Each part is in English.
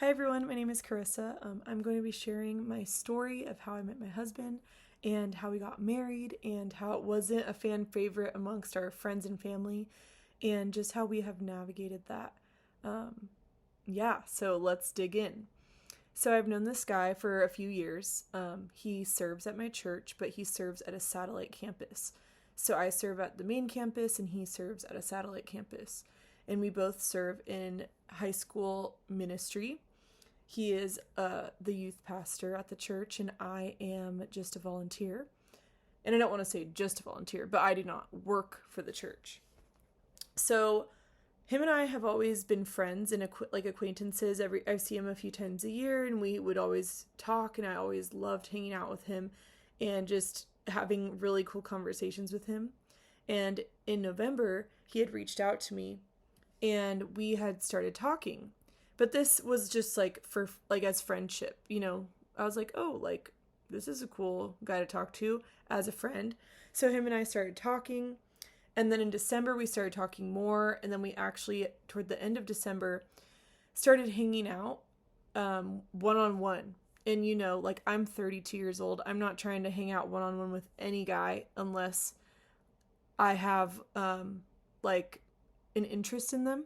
Hi everyone, my name is Carissa. I'm going to be sharing my story of how I met my husband and how we got married and how it wasn't a fan favorite amongst our friends and family and just how we have navigated that. Um, so let's dig in. So I've known this guy for a few years. He serves at my church, but he serves at a satellite campus. So I serve at the main campus and he serves at a satellite campus. And we both serve in high school ministry. He is the youth pastor at the church, and I am just a volunteer. And I don't want to say just a volunteer, but I do not work for the church. So him and I have always been friends and acquaintances. I see him a few times a year, and we would always talk. And I always loved hanging out with him and just having really cool conversations with him. And in November, he had reached out to me, and we had started talking. But this was just for as friendship, I was like, oh, this is a cool guy to talk to as a friend. So him and I started talking. And then in December, we started talking more. And then we actually, toward the end of December, started hanging out one-on-one. And, I'm 32 years old. I'm not trying to hang out one-on-one with any guy unless I have, an interest in them.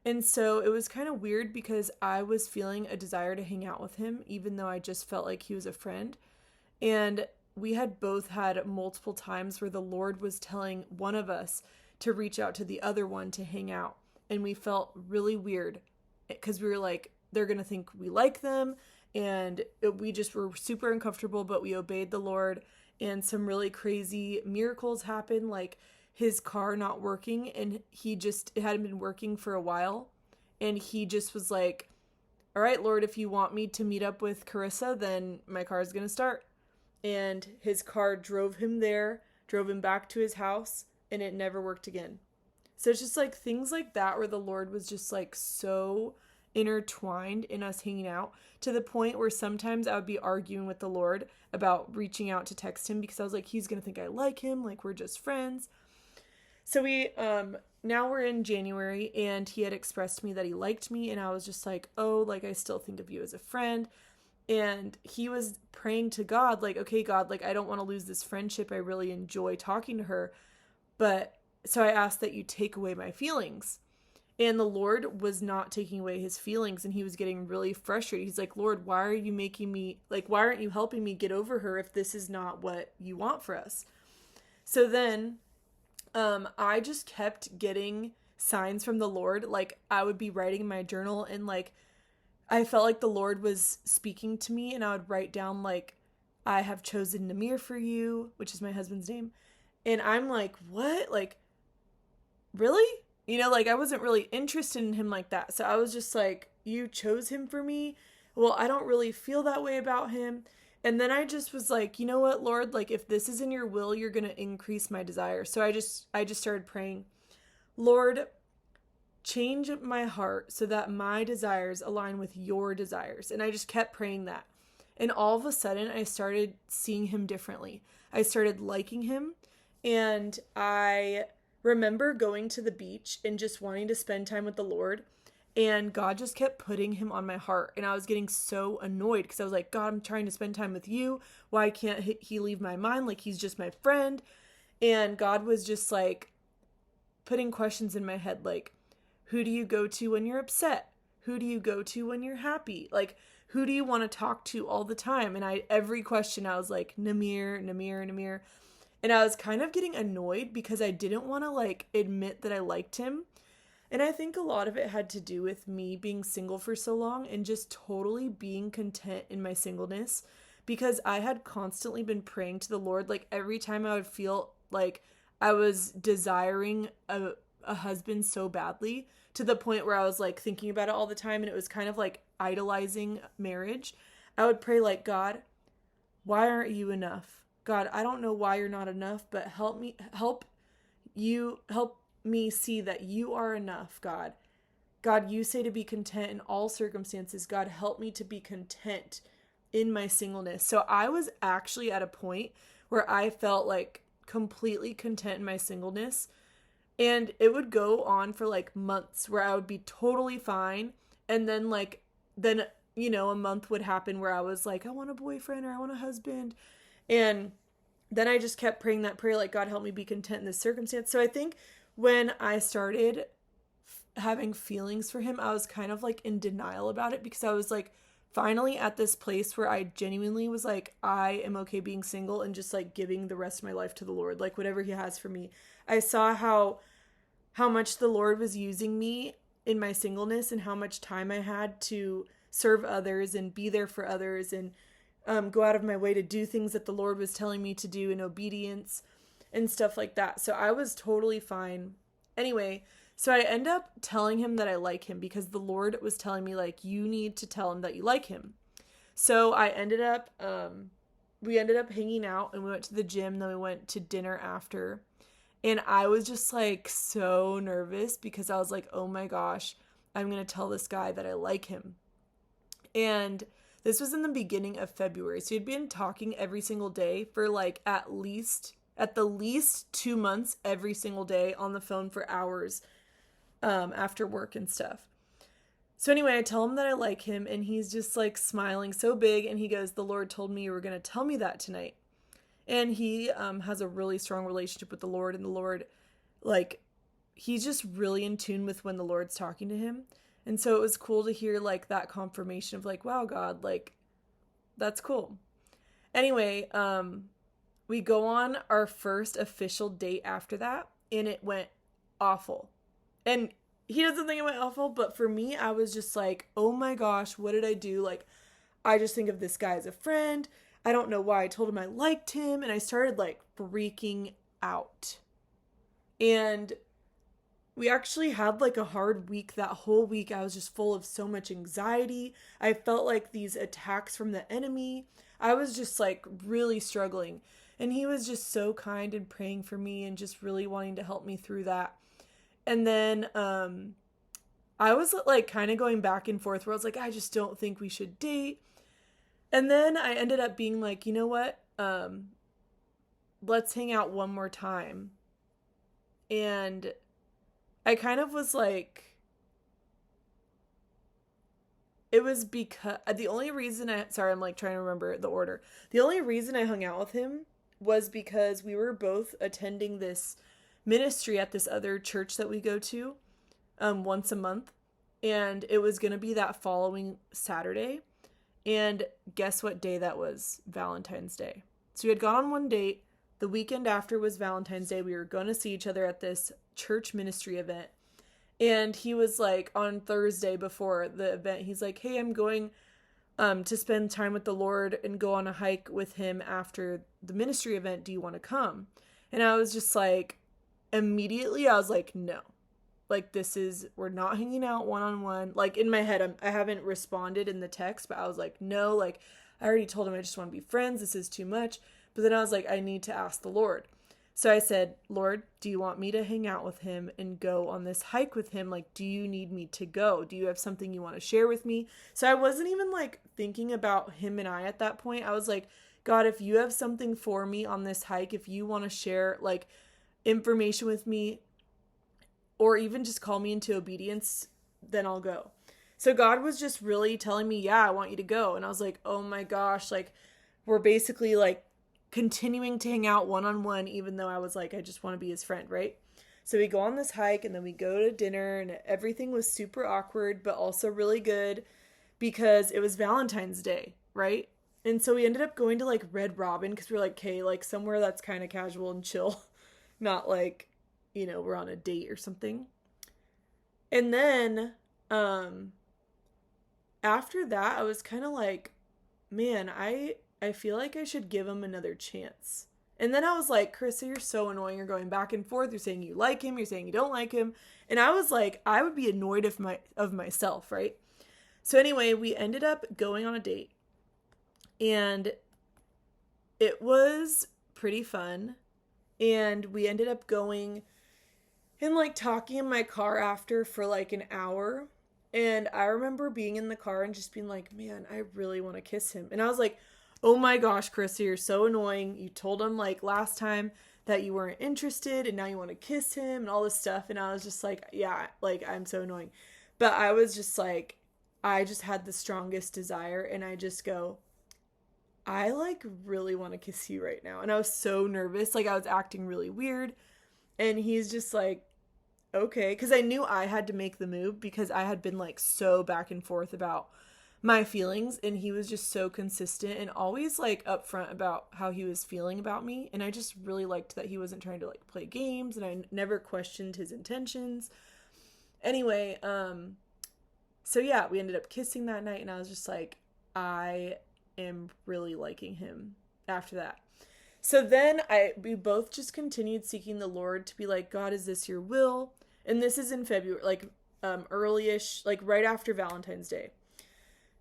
And so it was kind of weird because I was feeling a desire to hang out with him, even though I just felt like he was a friend. And we had both had multiple times where the Lord was telling one of us to reach out to the other one to hang out. And we felt really weird because we were like, they're going to think we like them. And we just were super uncomfortable, but we obeyed the Lord. And some really crazy miracles happened, like his car not working, and it hadn't been working for a while. And he just was like, all right, Lord, if you want me to meet up with Carissa, then my car is going to start. And his car drove him there, drove him back to his house, and it never worked again. So it's just things like that where the Lord was just so intertwined in us hanging out, to the point where sometimes I would be arguing with the Lord about reaching out to text him because I was like, he's going to think I like him, we're just friends. So now we're in January, and he had expressed to me that he liked me, and I was just like, oh, I still think of you as a friend. And he was praying to God, okay, God, I don't want to lose this friendship. I really enjoy talking to her. But so I asked that you take away my feelings. And the Lord was not taking away his feelings, and he was getting really frustrated. He's like, Lord, why are you making me, why aren't you helping me get over her if this is not what you want for us? So then I just kept getting signs from the Lord. I would be writing in my journal, and I felt like the Lord was speaking to me, and I would write down I have chosen Namir for you, which is my husband's name. And I'm like, what? Really? I wasn't really interested in him like that. So I was just like, you chose him for me? Well, I don't really feel that way about him. And then I just was like, you know what, Lord, if this is in your will, you're going to increase my desire. So I just started praying, Lord, change my heart so that my desires align with your desires. And I just kept praying that. And all of a sudden, I started seeing him differently. I started liking him. And I remember going to the beach and just wanting to spend time with the Lord. And God just kept putting him on my heart. And I was getting so annoyed because I was like, God, I'm trying to spend time with you. Why can't he leave my mind? He's just my friend. And God was just putting questions in my head, who do you go to when you're upset? Who do you go to when you're happy? Who do you want to talk to all the time? And every question I was like, Namir, Namir, Namir. And I was kind of getting annoyed because I didn't want to admit that I liked him. And I think a lot of it had to do with me being single for so long and just totally being content in my singleness, because I had constantly been praying to the Lord. Every time I would feel like I was desiring a husband so badly, to the point where I was thinking about it all the time, and it was kind of idolizing marriage. I would pray God, why aren't you enough? God, I don't know why you're not enough, but help me see that you are enough, God. God, you say to be content in all circumstances. God, help me to be content in my singleness. So I was actually at a point where I felt completely content in my singleness. And it would go on for months where I would be totally fine. And then then, a month would happen where I was like, I want a boyfriend or I want a husband. And then I just kept praying that prayer, like, God, help me be content in this circumstance. So I think when I started having feelings for him, I was kind of like in denial about it, because I was like finally at this place where I genuinely was like, I am okay being single and just like giving the rest of my life to the Lord, like whatever he has for me. I saw how much the Lord was using me in my singleness, and how much time I had to serve others and be there for others, and go out of my way to do things that the Lord was telling me to do in obedience and stuff like that. So I was totally fine. Anyway, so I end up telling him that I like him, because the Lord was telling me, like, you need to tell him that you like him. So we ended up hanging out, and we went to the gym, then we went to dinner after. And I was just like so nervous, because I was like, oh my gosh, I'm going to tell this guy that I like him. And this was in the beginning of February. So he'd been talking every single day for like at the least 2 months, every single day on the phone for hours after work and stuff. So anyway, I tell him that I like him, and he's just like smiling so big, and he goes, the Lord told me you were going to tell me that tonight. And he has a really strong relationship with the Lord, and the Lord, like, he's just really in tune with when the Lord's talking to him. And so it was cool to hear like that confirmation of like, wow, God, like, that's cool. Anyway, we go on our first official date after that, and it went awful. And he doesn't think it went awful, but for me, I was just like, oh my gosh, what did I do? Like, I just think of this guy as a friend. I don't know why I told him I liked him, and I started like freaking out. And we actually had like a hard week. That whole week I was just full of so much anxiety. I felt like these attacks from the enemy. I was just like really struggling. And he was just so kind and praying for me and just really wanting to help me through that. And then I was like kind of going back and forth where I was like, I just don't think we should date. And then I ended up being like, you know what? Let's hang out one more time. And I kind of was like, it was because the only reason I'm like trying to remember the order. The only reason I hung out with him was because we were both attending this ministry at this other church that we go to once a month. And it was going to be that following Saturday. And guess what day that was? Valentine's Day. So we had gone on one date. The weekend after was Valentine's Day. We were going to see each other at this church ministry event. And he was like, on Thursday before the event, he's like, hey, I'm going to spend time with the Lord and go on a hike with him after the ministry event. Do you want to come? And I was just like, immediately, I was like, no. Like, we're not hanging out one-on-one. Like, in my head, I haven't responded in the text, but I was like, no, like, I already told him I just want to be friends. This is too much. But then I was like, I need to ask the Lord. So I said, Lord, do you want me to hang out with him and go on this hike with him? Like, do you need me to go? Do you have something you want to share with me? So I wasn't even like thinking about him and I at that point. I was like, God, if you have something for me on this hike, if you want to share like information with me, or even just call me into obedience, then I'll go. So God was just really telling me, yeah, I want you to go. And I was like, oh my gosh, like, we're basically like continuing to hang out one-on-one, even though I was like, I just want to be his friend, right? So we go on this hike, and then we go to dinner, and everything was super awkward, but also really good because it was Valentine's Day, right? And so we ended up going to like Red Robin, because we were like, okay, like somewhere that's kind of casual and chill, not like, we're on a date or something. And then after that, I was kind of like, man, I feel like I should give him another chance. And then I was like, Carissa, you're so annoying. You're going back and forth. You're saying you like him. You're saying you don't like him. And I was like, I would be annoyed of myself, right? So anyway, we ended up going on a date. And it was pretty fun. And we ended up going and like talking in my car after for like an hour. And I remember being in the car and just being like, man, I really want to kiss him. And I was like, oh my gosh, Carissa, you're so annoying. You told him like last time that you weren't interested, and now you want to kiss him and all this stuff. And I was just like, yeah, like, I'm so annoying. But I was just like, I just had the strongest desire, and I just go, I like really want to kiss you right now. And I was so nervous. Like I was acting really weird. And he's just like, okay. Because I knew I had to make the move because I had been like so back and forth about my feelings. And he was just so consistent and always like upfront about how he was feeling about me. And I just really liked that he wasn't trying to like play games, and I never questioned his intentions. Anyway, so yeah, we ended up kissing that night, and I was just like, I am really liking him after that. So then we both just continued seeking the Lord to be like, God, is this your will? And this is in February, like early-ish, like right after Valentine's Day.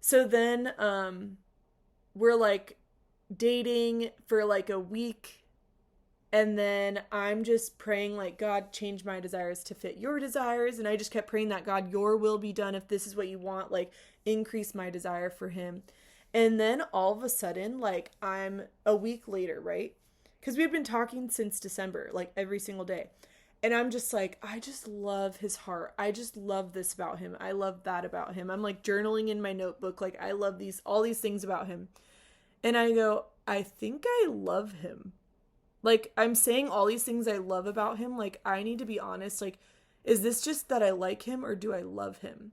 So then we're like dating for like a week, and then I'm just praying like, God, change my desires to fit your desires. And I just kept praying that, God, your will be done if this is what you want, like increase my desire for him. And then all of a sudden, like I'm a week later, right? Because we had been talking since December, like every single day. And I'm just like, I just love his heart. I just love this about him. I love that about him. I'm like journaling in my notebook. Like I love all these things about him. And I go, I think I love him. Like I'm saying all these things I love about him. Like I need to be honest. Like, is this just that I like him or do I love him?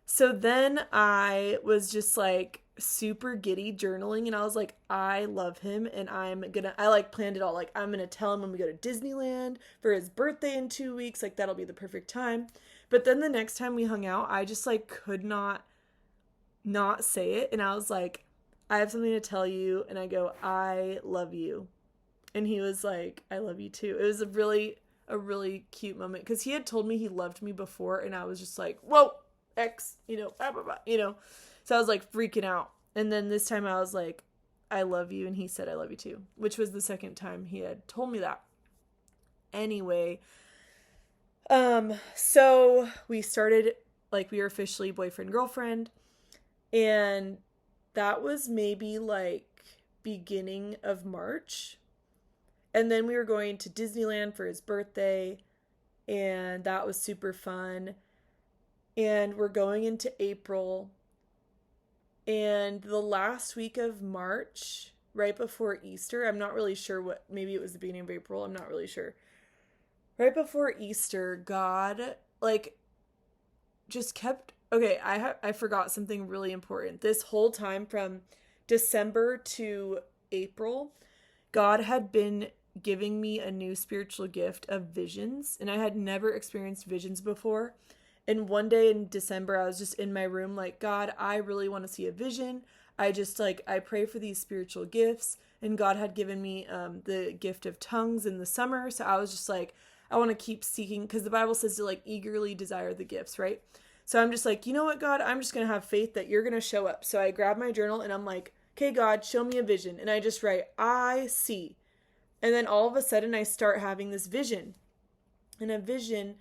So then I was just like super giddy journaling, and I was like, I love him, and I like planned it all. Like I'm gonna tell him when we go to Disneyland for his birthday in 2 weeks, like that'll be the perfect time. But then the next time we hung out, I just like could not say it. And I was like, I have something to tell you. And I go, I love you. And he was like, I love you too. It was a really cute moment because he had told me he loved me before, and I was just like, whoa, X, blah, blah, blah, So I was like freaking out. And then this time I was like, I love you. And he said, I love you too, which was the second time he had told me that. Anyway, so we started, like we were officially boyfriend, girlfriend. And that was maybe like beginning of March. And then we were going to Disneyland for his birthday, and that was super fun. And we're going into April, and the last week of March, right before Easter, I'm not really sure maybe it was the beginning of April, I'm not really sure. Right before Easter, God, like, just kept, okay, I forgot something really important. This whole time from December to April, God had been giving me a new spiritual gift of visions, and I had never experienced visions before. And one day in December, I was just in my room like, God, I really want to see a vision. I pray for these spiritual gifts. And God had given me the gift of tongues in the summer. So I was just like, I want to keep seeking, because the Bible says to like eagerly desire the gifts, right? So I'm just like, you know what, God, I'm just going to have faith that you're going to show up. So I grab my journal and I'm like, okay, God, show me a vision. And I just write, I see. And then all of a sudden I start having this vision. And a vision,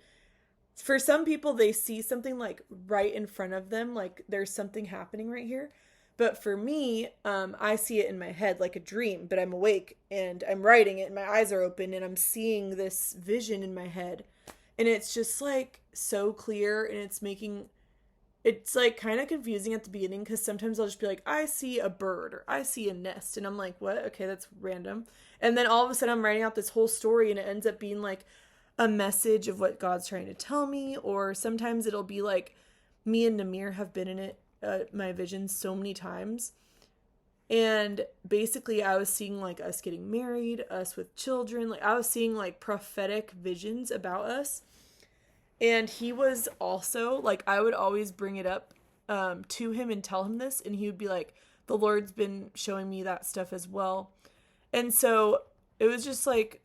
for some people, they see something like right in front of them, like there's something happening right here. But for me, I see it in my head like a dream, but I'm awake and I'm writing it and my eyes are open and I'm seeing this vision in my head. And it's just like so clear, and it's like kind of confusing at the beginning because sometimes I'll just be like, I see a bird or I see a nest. And I'm like, what? Okay, that's random. And then all of a sudden I'm writing out this whole story, and it ends up being like a message of what God's trying to tell me. Or sometimes it'll be like me and Namir have been in it, my vision, so many times. And basically I was seeing like us getting married, us with children. Like I was seeing like prophetic visions about us. And he was also like, I would always bring it up to him and tell him this. And he would be like, the Lord's been showing me that stuff as well. And so it was just like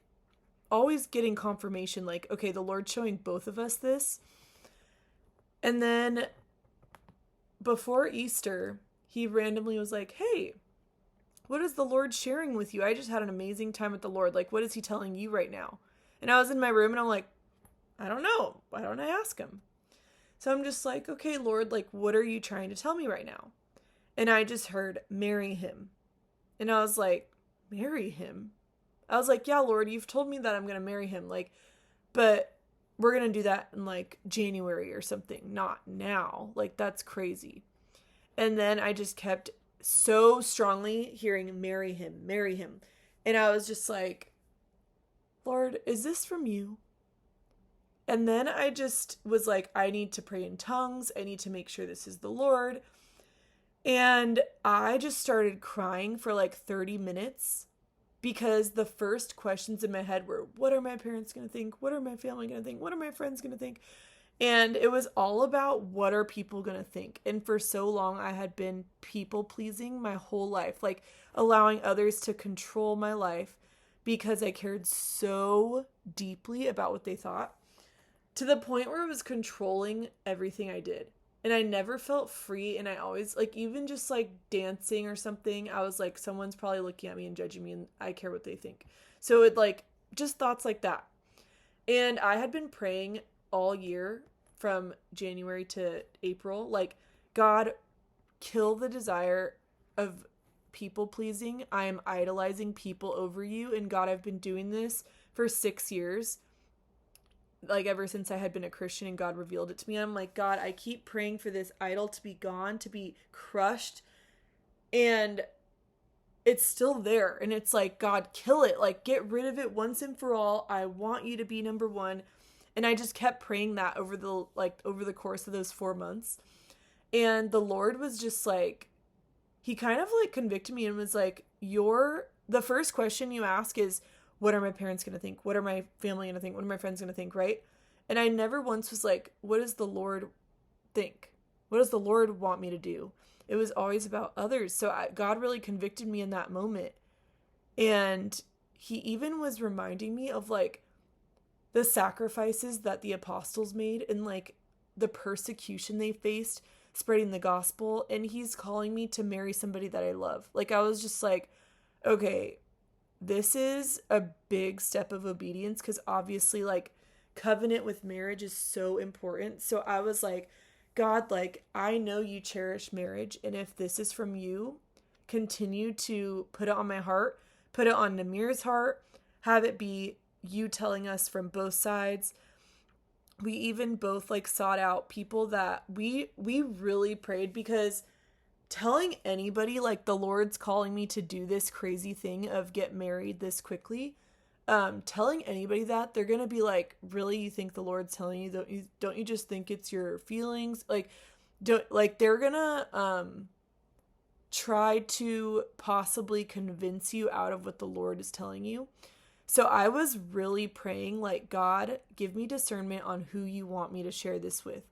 always getting confirmation, like, okay, the Lord's showing both of us this. And then before Easter, he randomly was like, hey, what is the Lord sharing with you? I just had an amazing time with the Lord. Like, what is he telling you right now? And I was in my room and I'm like, I don't know. Why don't I ask him? So I'm just like, okay, Lord, like, what are you trying to tell me right now? And I just heard, marry him. And I was like, marry him? I was like, yeah, Lord, you've told me that I'm going to marry him. Like, but we're going to do that in like January or something, not now. Like, that's crazy. And then I just kept so strongly hearing, marry him, marry him. And I was just like, Lord, is this from you? And then I just was like, I need to pray in tongues. I need to make sure this is the Lord. And I just started crying for like 30 minutes because the first questions in my head were, what are my parents going to think? What are my family going to think? What are my friends going to think? And it was all about what are people going to think. And for so long, I had been people pleasing my whole life, like allowing others to control my life because I cared so deeply about what they thought, to the point where it was controlling everything I did. And I never felt free. And I always, like, even just like dancing or something, I was like, someone's probably looking at me and judging me, and I care what they think. So it, like, just thoughts like that. And I had been praying all year from January to April, like, God, kill the desire of people pleasing. I am idolizing people over you. And God, I've been doing this for 6 years, like ever since I had been a Christian, and God revealed it to me. I'm like, God, I keep praying for this idol to be gone, to be crushed, and it's still there. And it's like, God, kill it, like, get rid of it once and for all. I want you to be number one. And I just kept praying that over the course of those 4 months. And the Lord was just like, he kind of like convicted me and was like, the first question you ask is, what are my parents going to think? What are my family going to think? What are my friends going to think? Right? And I never once was like, what does the Lord think? What does the Lord want me to do? It was always about others. So God really convicted me in that moment. And he even was reminding me of like the sacrifices that the apostles made and like the persecution they faced spreading the gospel. And he's calling me to marry somebody that I love. Like, I was just like, okay, this is a big step of obedience, because obviously like covenant with marriage is so important. So I was like, God, like, I know you cherish marriage, and if this is from you, continue to put it on my heart, put it on Namir's heart, have it be you telling us from both sides. We even both like sought out people that we really prayed, because telling anybody like the Lord's calling me to do this crazy thing of get married this quickly, telling anybody that, they're gonna be like, really, you think the Lord's telling you? Don't you just think it's your feelings? Like, don't, like, they're gonna try to possibly convince you out of what the Lord is telling you. So I was really praying, like, God, give me discernment on who you want me to share this with.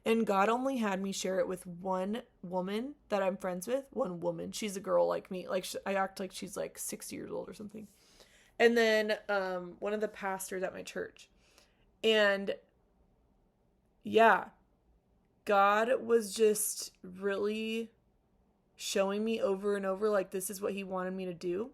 And God only had me share it with one woman that I'm friends with. One woman. She's a girl like me. Like, I act like she's like 60 years old or something. And then one of the pastors at my church. And yeah, God was just really showing me over and over, like, this is what he wanted me to do.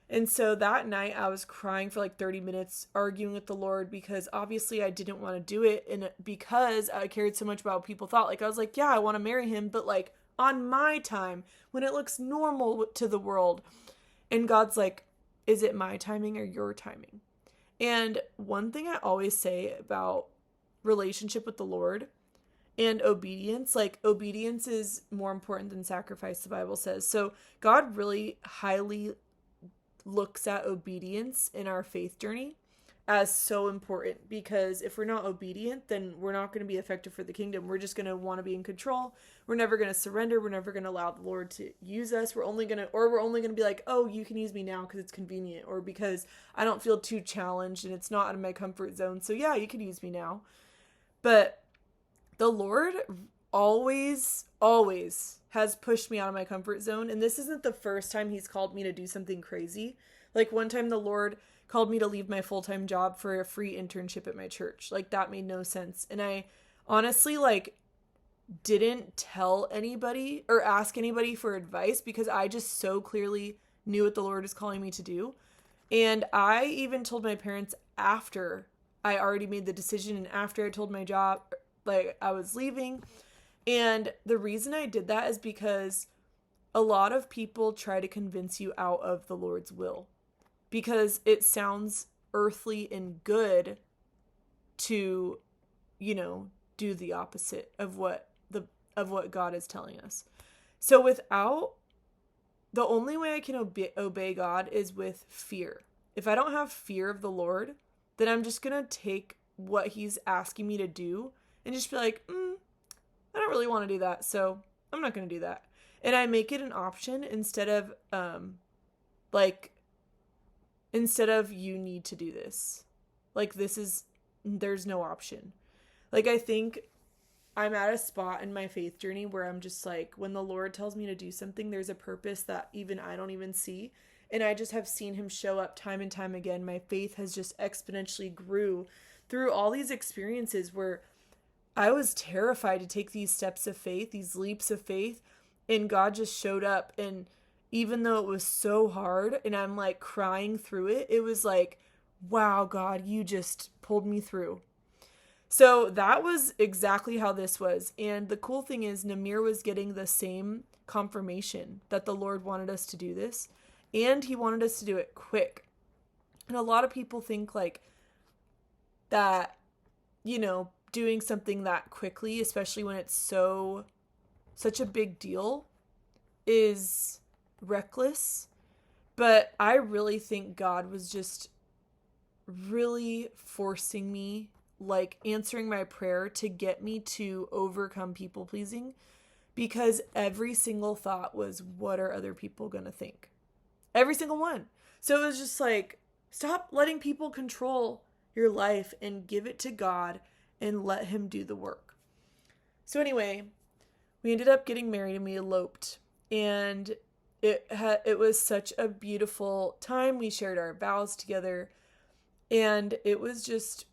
And so that night I was crying for like 30 minutes, arguing with the Lord, because obviously I didn't want to do it. And because I cared so much about what people thought, like, I was like, yeah, I want to marry him, but like on my time, when it looks normal to the world. And God's like, is it my timing or your timing? And one thing I always say about relationship with the Lord and obedience, like, obedience is more important than sacrifice, the Bible says. So God really highly looks at obedience in our faith journey as so important, because if we're not obedient, then we're not going to be effective for the kingdom. We're just going to want to be in control. We're never going to surrender. We're never going to allow the Lord to use us. We're only going to be like, oh, you can use me now because it's convenient, or because I don't feel too challenged and it's not out of my comfort zone. So yeah, you can use me now. But the Lord always has pushed me out of my comfort zone. And this isn't the first time he's called me to do something crazy. Like, one time the Lord called me to leave my full-time job for a free internship at my church. Like, that made no sense. And I honestly, like, didn't tell anybody or ask anybody for advice, because I just so clearly knew what the Lord is calling me to do. And I even told my parents after I already made the decision, and after I told my job, like, I was leaving. And the reason I did that is because a lot of people try to convince you out of the Lord's will, because it sounds earthly and good to, do the opposite of what God is telling us. So the only way I can obey God is with fear. If I don't have fear of the Lord, then I'm just going to take what he's asking me to do and just be like, I don't really want to do that, so I'm not going to do that. And I make it an option instead of you need to do this. Like, there's no option. Like, I think I'm at a spot in my faith journey where I'm just like, when the Lord tells me to do something, there's a purpose that even I don't even see. And I just have seen him show up time and time again. My faith has just exponentially grew through all these experiences where I was terrified to take these steps of faith, these leaps of faith, and God just showed up. And even though it was so hard and I'm like crying through it, it was like, wow, God, you just pulled me through. So that was exactly how this was. And the cool thing is Namir was getting the same confirmation that the Lord wanted us to do this, and he wanted us to do it quick. And a lot of people think like that, doing something that quickly, especially when it's such a big deal, is reckless. But I really think God was just really forcing me, like answering my prayer to get me to overcome people pleasing, because every single thought was, what are other people going to think? Every single one. So it was just like, stop letting people control your life and give it to God and let him do the work. So anyway, we ended up getting married and we eloped, and it was such a beautiful time. We shared our vows together, and it was just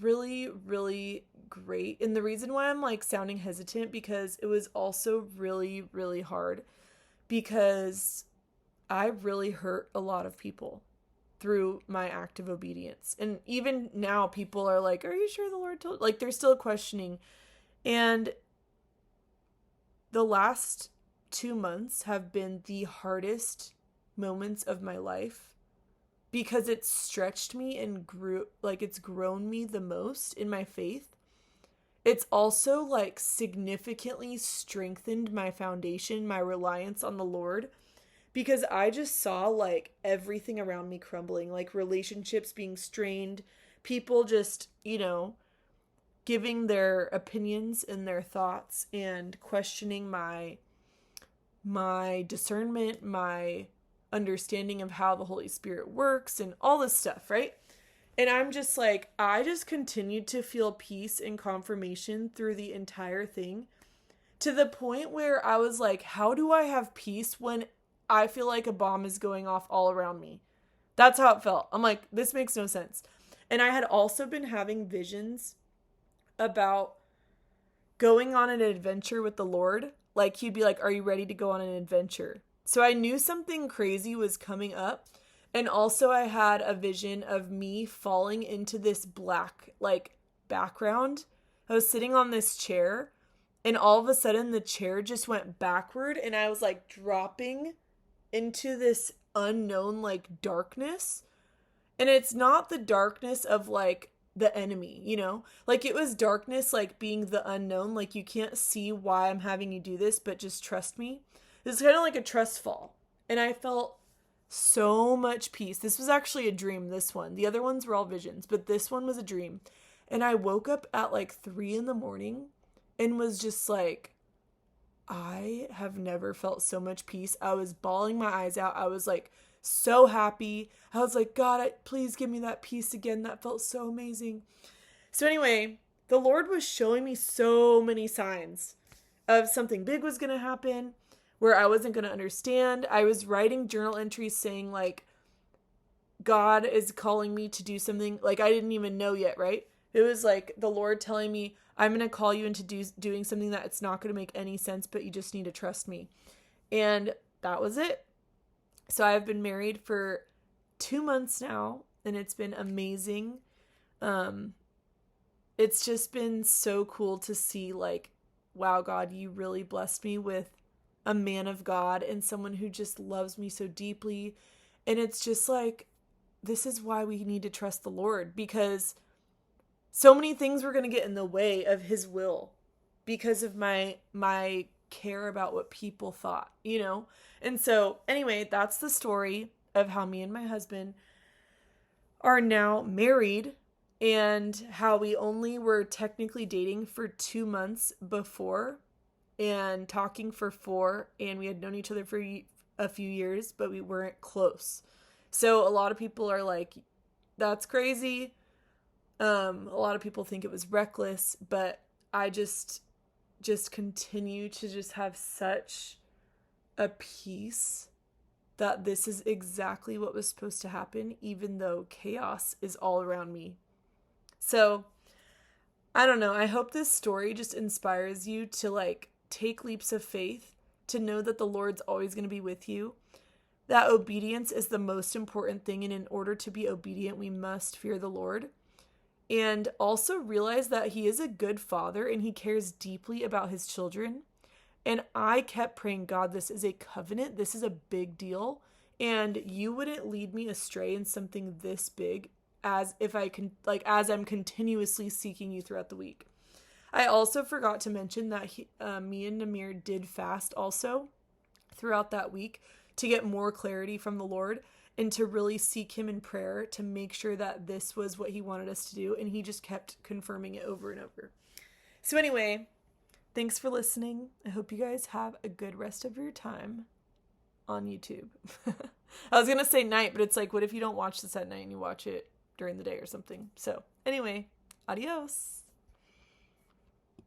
really, really great. And the reason why I'm like sounding hesitant, because it was also really, really hard, because I really hurt a lot of people through my act of obedience. And even now people are like, are you sure the Lord told? Like, they're still questioning. And the last 2 months have been the hardest moments of my life, because it's stretched me and it's grown me the most in my faith. It's also like significantly strengthened my foundation, my reliance on the Lord, because I just saw like everything around me crumbling, like relationships being strained, people just, giving their opinions and their thoughts and questioning my discernment, my understanding of how the Holy Spirit works and all this stuff, right? And I'm just like, I just continued to feel peace and confirmation through the entire thing, to the point where I was like, how do I have peace when I feel like a bomb is going off all around me? That's how it felt. I'm like, this makes no sense. And I had also been having visions about going on an adventure with the Lord. Like, he'd be like, are you ready to go on an adventure? So I knew something crazy was coming up. And also I had a vision of me falling into this black, like, background. I was sitting on this chair, and all of a sudden the chair just went backward, and I was like dropping into this unknown, like, darkness. And it's not the darkness of like the enemy, like it was darkness, like being the unknown, like you can't see why I'm having you do this, but just trust me. It's kind of like a trust fall. And I felt so much peace. This was actually a dream, this one. The other ones were all visions, but this one was a dream. And I woke up at like 3 a.m. and was just like, I have never felt so much peace. I was bawling my eyes out. I was like so happy. I was like, God, please give me that peace again. That felt so amazing. So anyway, the Lord was showing me so many signs of something big was going to happen, where I wasn't going to understand. I was writing journal entries saying like, God is calling me to do something like I didn't even know yet, right? It was like the Lord telling me, I'm going to call you into doing something that it's not going to make any sense, but you just need to trust me. And that was it. So I've been married for 2 months now, and it's been amazing. It's just been so cool to see like, wow, God, you really blessed me with a man of God and someone who just loves me so deeply. And it's just like, this is why we need to trust the Lord, because so many things were going to get in the way of his will because of my care about what people thought, you know? And so, anyway, that's the story of how me and my husband are now married and how we only were technically dating for 2 months before and talking for 4, and we had known each other for a few years, but we weren't close. So a lot of people are like, that's crazy. A lot of people think it was reckless, but I just continue to just have such a peace that this is exactly what was supposed to happen, even though chaos is all around me. So, I don't know. I hope this story just inspires you to like take leaps of faith, to know that the Lord's always going to be with you, that obedience is the most important thing. And in order to be obedient, we must fear the Lord. And also realize that he is a good father and he cares deeply about his children. And I kept praying, God, this is a covenant. This is a big deal. And you wouldn't lead me astray in something this big as if I can, like, as I'm continuously seeking you throughout the week. I also forgot to mention that me and Namir did fast also throughout that week to get more clarity from the Lord and to really seek him in prayer to make sure that this was what he wanted us to do. And he just kept confirming it over and over. So anyway, thanks for listening. I hope you guys have a good rest of your time on YouTube. I was going to say night, but it's like, what if you don't watch this at night and you watch it during the day or something? So anyway, adios.